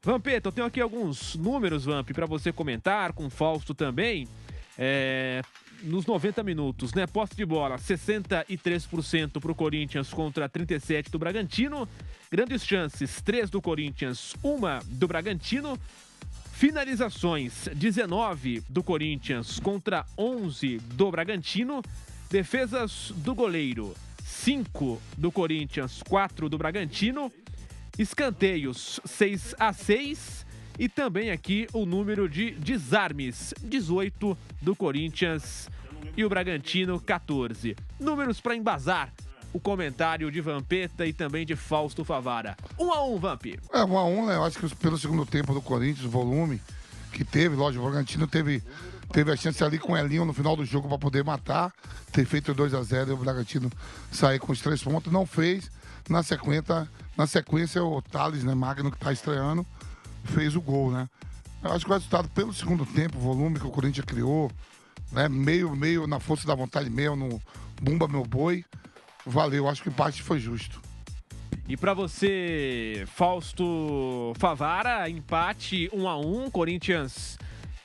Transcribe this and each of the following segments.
Vampeta, eu tenho aqui alguns números, Vamp, para você comentar, com o Fausto também. Nos 90 minutos, né? Posse de bola, 63% para o Corinthians contra 37% do Bragantino. Grandes chances, 3 do Corinthians, 1 do Bragantino. Finalizações, 19 do Corinthians contra 11 do Bragantino. Defesas do goleiro, 5 do Corinthians, 4 do Bragantino. Escanteios, 6-6. E também aqui o número de desarmes, 18 do Corinthians e o Bragantino, 14. Números para embasar o comentário de Vampeta e também de Fausto Favara. 1-1, Vamp. 1-1, né? Eu acho que pelo segundo tempo do Corinthians, o volume que teve, lógico, o Bragantino teve a chance ali com o Elinho no final do jogo para poder matar, ter feito 2-0 e o Bragantino sair com os 3 pontos. Não fez. Na sequência, o Thales, né, Magno, que está estreando, fez o gol, né? Eu acho que o resultado, pelo segundo tempo, o volume que o Corinthians criou, né, meio na força da vontade, meio no bumba meu boi, valeu. Acho que o empate foi justo. E para você, Fausto Favara, empate 1-1, Corinthians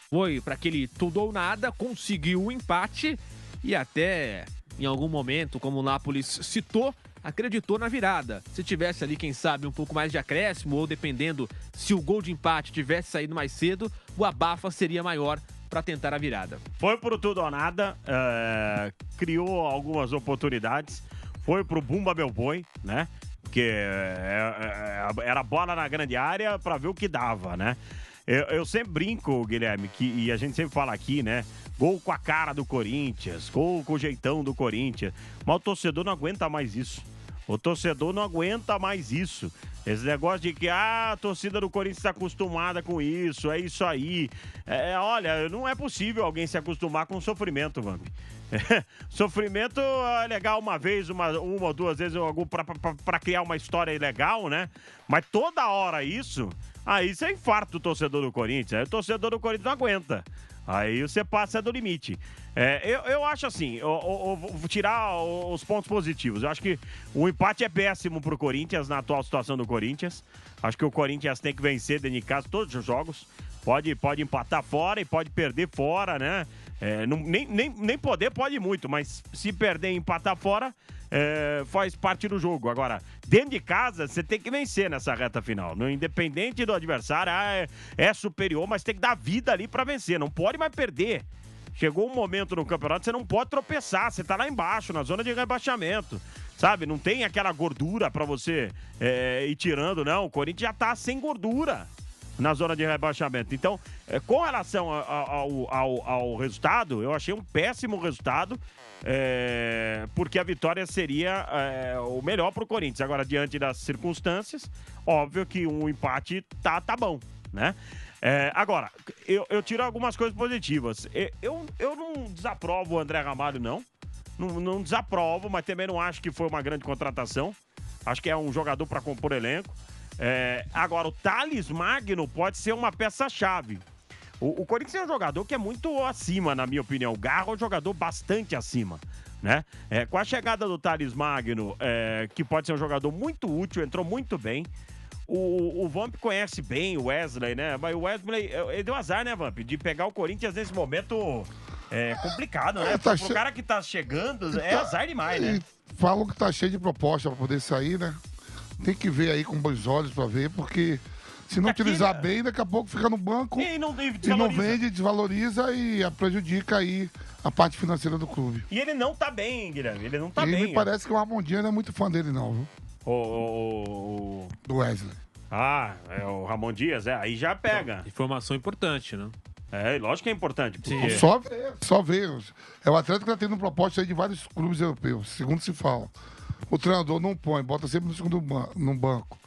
foi para aquele tudo ou nada, conseguiu o empate e até em algum momento, como o Nápoles citou, acreditou na virada. Se tivesse ali, quem sabe, um pouco mais de acréscimo, ou dependendo se o gol de empate tivesse saído mais cedo, o abafa seria maior para tentar a virada. Foi pro tudo ou nada, criou algumas oportunidades, foi pro Bumba Meu Boi, né? Porque era bola na grande área para ver o que dava, né? Eu sempre brinco, Guilherme, e a gente sempre fala aqui, né? Gol com a cara do Corinthians, gol com o jeitão do Corinthians. Mas o torcedor não aguenta mais isso. O torcedor não aguenta mais isso. Esse negócio de que a torcida do Corinthians está acostumada com isso, é isso aí. Olha, não é possível alguém se acostumar com sofrimento, Vamp. Sofrimento é legal uma vez, uma ou duas vezes, para criar uma história legal, né? Mas toda hora isso, aí você infarta o torcedor do Corinthians. Aí o torcedor do Corinthians não aguenta. Aí você passa do limite. Eu acho assim, eu vou tirar os pontos positivos. Eu acho que o empate é péssimo pro Corinthians, na atual situação do Corinthians. Acho que o Corinthians tem que vencer dentro de casa todos os jogos. Pode empatar fora e pode perder fora, né? Nem poder pode muito, mas se perder e empatar fora, faz parte do jogo. Agora, dentro de casa, você tem que vencer nessa reta final. Independente do adversário, é superior, mas tem que dar vida ali pra vencer. Não pode mais perder. Chegou um momento no campeonato, você não pode tropeçar. Você tá lá embaixo, na zona de rebaixamento. Sabe? Não tem aquela gordura pra você ir tirando, não. O Corinthians já tá sem gordura na zona de rebaixamento. Então, com relação ao resultado, eu achei um péssimo resultado, porque a vitória seria o melhor para o Corinthians. Agora, diante das circunstâncias, óbvio que um empate tá bom, né? Agora, eu tiro algumas coisas positivas. Eu não desaprovo o André Ramalho, não. Não desaprovo, mas também não acho que foi uma grande contratação. Acho que é um jogador para compor elenco. Agora, o Thales Magno pode ser uma peça-chave. O Corinthians é um jogador que é muito acima, na minha opinião. O Garro é um jogador bastante acima, né? Com a chegada do Thales Magno, que pode ser um jogador muito útil, entrou muito bem. O Vamp conhece bem o Wesley, né? Mas o Wesley, ele deu azar, né, Vamp? De pegar o Corinthians nesse momento complicado, né? Pro cara que tá chegando, é azar demais, né? Falam que tá cheio de proposta pra poder sair, né? Tem que ver aí com bons olhos pra ver, porque se não utilizar bem, daqui a pouco fica no banco e não vende, desvaloriza e prejudica aí a parte financeira do clube. E ele não tá bem, Guilherme, ele não tá bem. E me parece que o Ramondinho não é muito fã dele não, viu? Do Wesley. O Ramon Dias, aí já pega. Informação importante, né? Lógico que é importante. Porque... Só ver. É o atleta que tá tendo proposta aí de vários clubes europeus, segundo se fala. O treinador não põe, bota sempre no segundo no banco.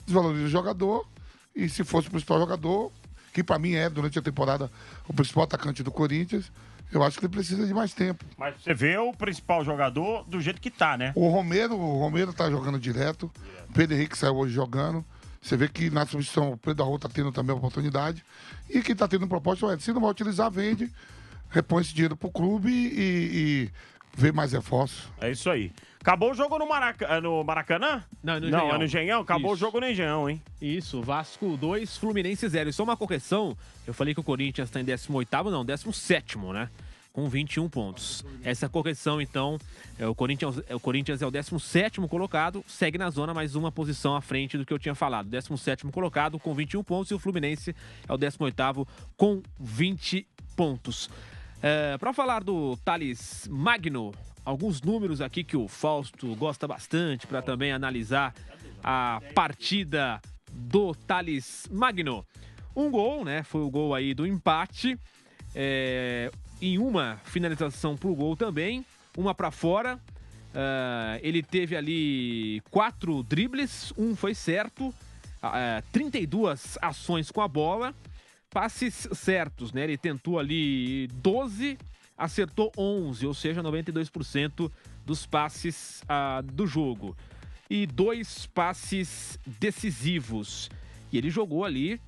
Desvaloriza o jogador e se fosse o principal jogador, que pra mim durante a temporada, o principal atacante do Corinthians, eu acho que ele precisa de mais tempo. Mas você vê o principal jogador do jeito que tá, né? O Romero tá jogando direto. Pedro Henrique saiu hoje jogando. Você vê que na substituição o Pedro Arroio tá tendo também a oportunidade. E quem tá tendo proposta, se não vai utilizar, vende, repõe esse dinheiro pro clube e ver mais reforços. É isso aí. Acabou o jogo no Maracanã? Não, no Não, Engenhão. é no Engenhão? Acabou Isso. o jogo no Engenhão, hein? Isso, Vasco 2, Fluminense 0. E só uma correção, eu falei que o Corinthians está em 18º, não, 17º, né? Com 21 pontos. Essa correção, então, o Corinthians é o 17º colocado, segue na zona, mais uma posição à frente do que eu tinha falado. 17º colocado com 21 pontos e o Fluminense é o 18º com 20 pontos. Para falar do Thales Magno, alguns números aqui que o Fausto gosta bastante para também analisar a partida do Thales Magno. Um gol, né? Foi o gol aí do empate. Em uma finalização pro gol também, uma para fora. Ele teve ali 4 dribles, um foi certo, 32 ações com a bola, passes certos, né? Ele tentou ali 12, acertou 11, ou seja, 92% dos passes do jogo. E 2 passes decisivos. E ele jogou ali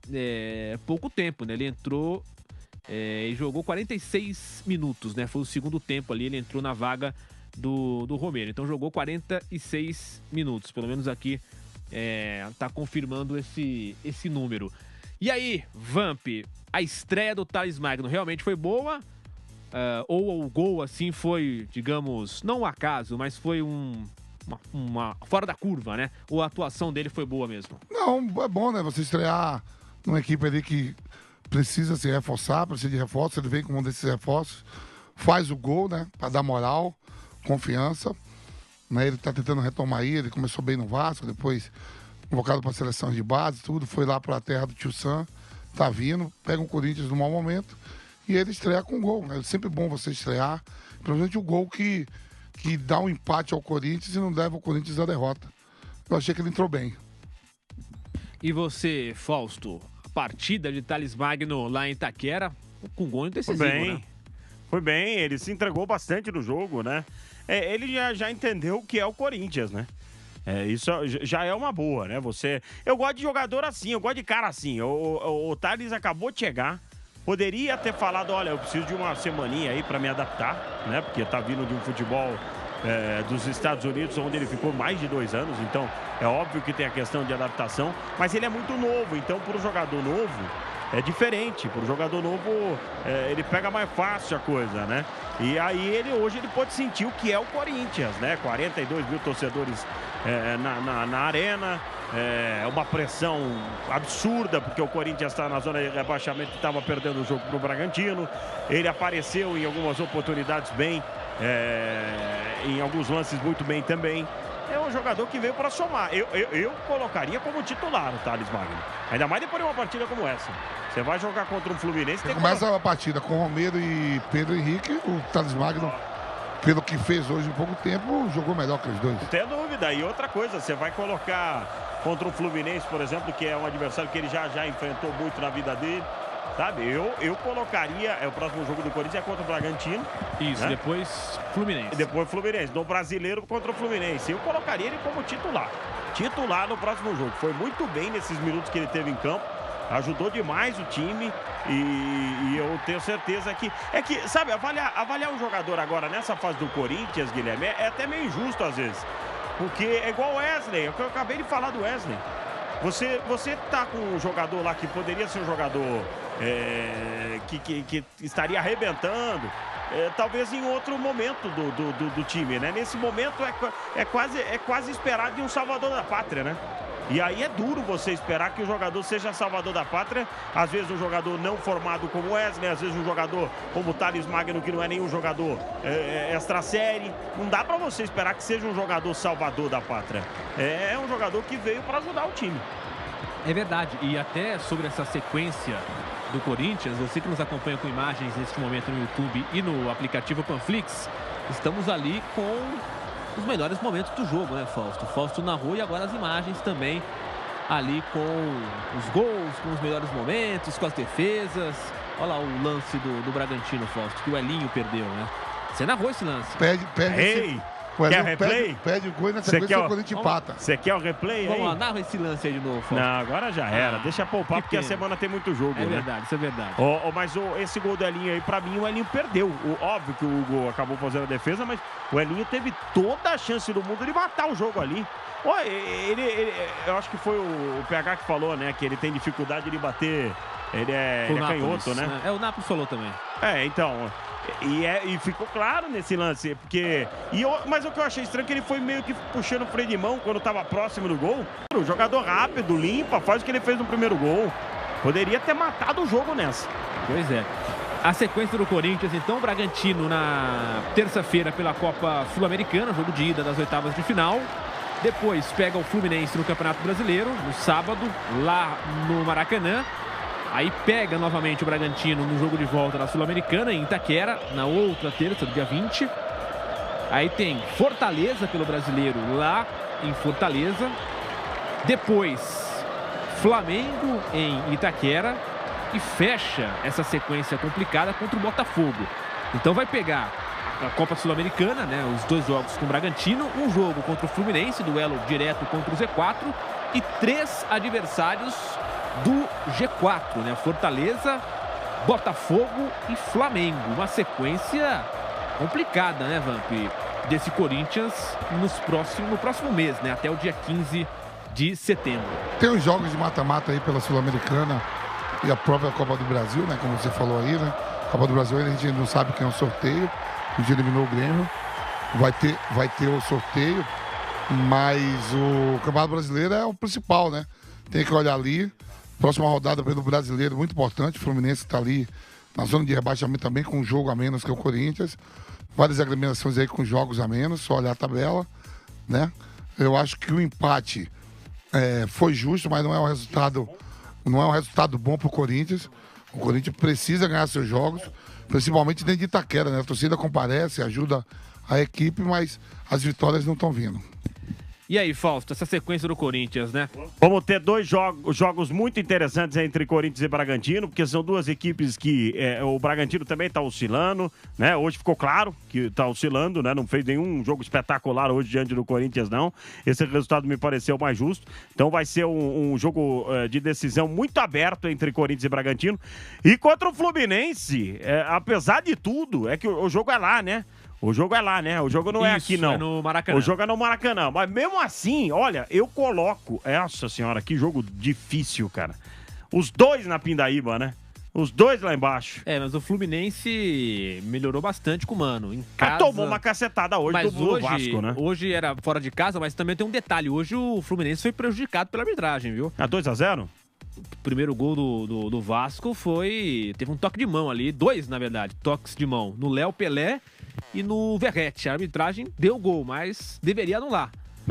pouco tempo, né? Ele entrou e jogou 46 minutos, né? Foi o segundo tempo ali, ele entrou na vaga do Romero. Então jogou 46 minutos, pelo menos aqui tá confirmando esse número. E aí, Vamp, a estreia do Thales Magno realmente foi boa? Ou o gol, assim, foi, digamos, não um acaso, mas foi uma fora da curva, né? Ou a atuação dele foi boa mesmo? Não, é bom, né? Você estrear numa equipe ali que precisa se reforçar, precisa de reforço. Ele vem com um desses reforços, faz o gol, né? Pra dar moral, confiança. Né? Ele tá tentando retomar aí, ele começou bem no Vasco, depois convocado para seleção de base, tudo, foi lá para a terra do Tio Sam, tá vindo, pega o Corinthians no mau momento e ele estreia com gol. É sempre bom você estrear, principalmente o gol que dá um empate ao Corinthians e não leva o Corinthians à derrota. Eu achei que ele entrou bem. E você, Fausto, a partida de Thales Magno lá em Itaquera, com gol decisivo, né? Foi bem, ele se entregou bastante no jogo, né? Ele já entendeu o que é o Corinthians, né? Isso já é uma boa, né? Eu gosto de jogador assim, eu gosto de cara assim. O Thales acabou de chegar, poderia ter falado, olha, eu preciso de uma semaninha aí pra me adaptar, né? Porque tá vindo de um futebol dos Estados Unidos, onde ele ficou mais de 2 anos, então é óbvio que tem a questão de adaptação, mas ele é muito novo, então para o jogador novo é diferente, para o jogador novo ele pega mais fácil a coisa, né? E aí hoje ele pode sentir o que é o Corinthians, né? 42 mil torcedores na arena, uma pressão absurda, porque o Corinthians está na zona de rebaixamento e estava perdendo o jogo para o Bragantino. Ele apareceu em algumas oportunidades bem, em alguns lances muito bem também. É um jogador que veio para somar. Eu colocaria como titular o Thales Magno. Ainda mais depois de uma partida como essa. Você vai jogar contra um Fluminense... Começa a partida com Romero e Pedro Henrique. O Thales Magno, pelo que fez hoje em pouco tempo, jogou melhor que os dois. Não tem dúvida. E outra coisa, você vai colocar contra o Fluminense, por exemplo, que é um adversário que ele já enfrentou muito na vida dele. Sabe, eu colocaria, o próximo jogo do Corinthians é contra o Bragantino. Isso, né? Depois Fluminense. Depois Fluminense, no Brasileiro contra o Fluminense. Eu colocaria ele como titular. Titular no próximo jogo. Foi muito bem nesses minutos que ele teve em campo. Ajudou demais o time e eu tenho certeza que... sabe, avaliar um jogador agora nessa fase do Corinthians, Guilherme, é até meio injusto às vezes. Porque é igual o Wesley, eu acabei de falar do Wesley. Você tá com um jogador lá que poderia ser um jogador que estaria arrebentando, talvez em outro momento do time, né? Nesse momento é quase esperado de um salvador da pátria, né? E aí é duro você esperar que o jogador seja salvador da pátria. Às vezes um jogador não formado como Wesley, às vezes um jogador como o Thales Magno, que não é nenhum jogador extra série. Não dá pra você esperar que seja um jogador salvador da pátria. É um jogador que veio para ajudar o time. É verdade. E até sobre essa sequência do Corinthians, você que nos acompanha com imagens neste momento no YouTube e no aplicativo Panflix, estamos ali com os melhores momentos do jogo, né, Fausto? Fausto narrou e agora as imagens também ali com os gols, com os melhores momentos, com as defesas. Olha lá o lance do Bragantino, Fausto, que o Elinho perdeu, né? Você narrou esse lance. Quer replay? Pede o gol e na sequência o Corinthians empata. Você quer o replay aí? Vamos lá, narra esse lance aí de novo. Fausto. Não, agora já era. Deixa poupar, porque a semana tem muito jogo, É né? verdade, isso é verdade. Mas esse gol do Elinho aí, pra mim, o Elinho perdeu. Óbvio que o Hugo acabou fazendo a defesa, mas o Elinho teve toda a chance do mundo de matar o jogo ali. Eu acho que foi o PH que falou, né? Que ele tem dificuldade de bater. Ele é canhoto, né? O Nápoles falou também. Então. E ficou claro nesse lance, porque... Mas o que eu achei estranho é que ele foi meio que puxando o freio de mão quando estava próximo do gol. O jogador rápido, limpa, faz o que ele fez no primeiro gol. Poderia ter matado o jogo nessa. Pois é. A sequência do Corinthians, então, o Bragantino na terça-feira pela Copa Sul-Americana, jogo de ida das oitavas de final. Depois pega o Fluminense no Campeonato Brasileiro, no sábado, lá no Maracanã. Aí pega novamente o Bragantino no jogo de volta da Sul-Americana, em Itaquera, na outra terça, do dia 20. Aí tem Fortaleza pelo Brasileiro lá em Fortaleza. Depois, Flamengo em Itaquera. E fecha essa sequência complicada contra o Botafogo. Então vai pegar a Copa Sul-Americana, né? Os 2 jogos com o Bragantino, um jogo contra o Fluminense, duelo direto contra o Z4, e 3 adversários do G4, né? Fortaleza, Botafogo e Flamengo. Uma sequência complicada, né, Vamp? Desse Corinthians no próximo mês, né? Até o dia 15 de setembro. Tem os jogos de mata-mata aí pela Sul-Americana e a própria Copa do Brasil, né? Como você falou aí, né? Copa do Brasil, a gente não sabe quem é o sorteio. A gente eliminou o Grêmio. Vai ter o sorteio, mas o Campeonato Brasileiro é o principal, né? Tem que olhar ali. Próxima rodada pelo Brasileiro, muito importante. O Fluminense está ali na zona de rebaixamento também, com um jogo a menos que o Corinthians. Várias agremiações aí com jogos a menos, só olhar a tabela, né? Eu acho que o empate foi justo, mas não é um resultado bom para o Corinthians. O Corinthians precisa ganhar seus jogos, principalmente dentro de Itaquera, né? A torcida comparece, ajuda a equipe, mas as vitórias não estão vindo. E aí, Fausto, essa sequência do Corinthians, né? Vamos ter 2 jogos muito interessantes entre Corinthians e Bragantino, porque são 2 equipes que o Bragantino também está oscilando, né? Hoje ficou claro que está oscilando, né? Não fez nenhum jogo espetacular hoje diante do Corinthians, não. Esse resultado me pareceu mais justo. Então vai ser um jogo de decisão muito aberto entre Corinthians e Bragantino. E contra o Fluminense, apesar de tudo, é que o jogo é lá, né? O jogo é lá, né? O jogo não é aqui, não. É no Maracanã. O jogo é no Maracanã. Mas mesmo assim, olha, eu coloco... Nossa senhora, que jogo difícil, cara. Os 2 na Pindaíba, né? Os 2 lá embaixo. Mas o Fluminense melhorou bastante com o Mano. Em casa... Tomou uma cacetada hoje do Vasco, né? Hoje era fora de casa, mas também tem um detalhe. Hoje o Fluminense foi prejudicado pela arbitragem, viu? 2-0? O primeiro gol do Vasco teve um toque de mão ali. 2, na verdade, toques de mão. No Léo Pelé e no Verrete. A arbitragem deu gol, mas deveria anular.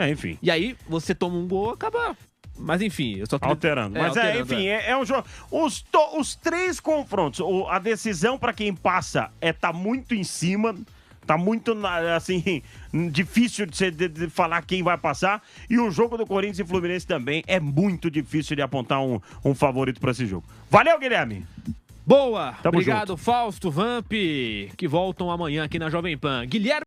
Enfim. E aí, você toma um gol, acaba... Mas enfim, eu só tô... Alterando. Mas enfim, é um jogo... Os 3 confrontos, a decisão para quem passa tá muito em cima... Tá muito, assim, difícil de falar quem vai passar. E o jogo do Corinthians e Fluminense também é muito difícil de apontar um favorito para esse jogo. Valeu, Guilherme! Boa! Tamo Obrigado, junto. Fausto, Vamp, que voltam amanhã aqui na Jovem Pan. Guilherme...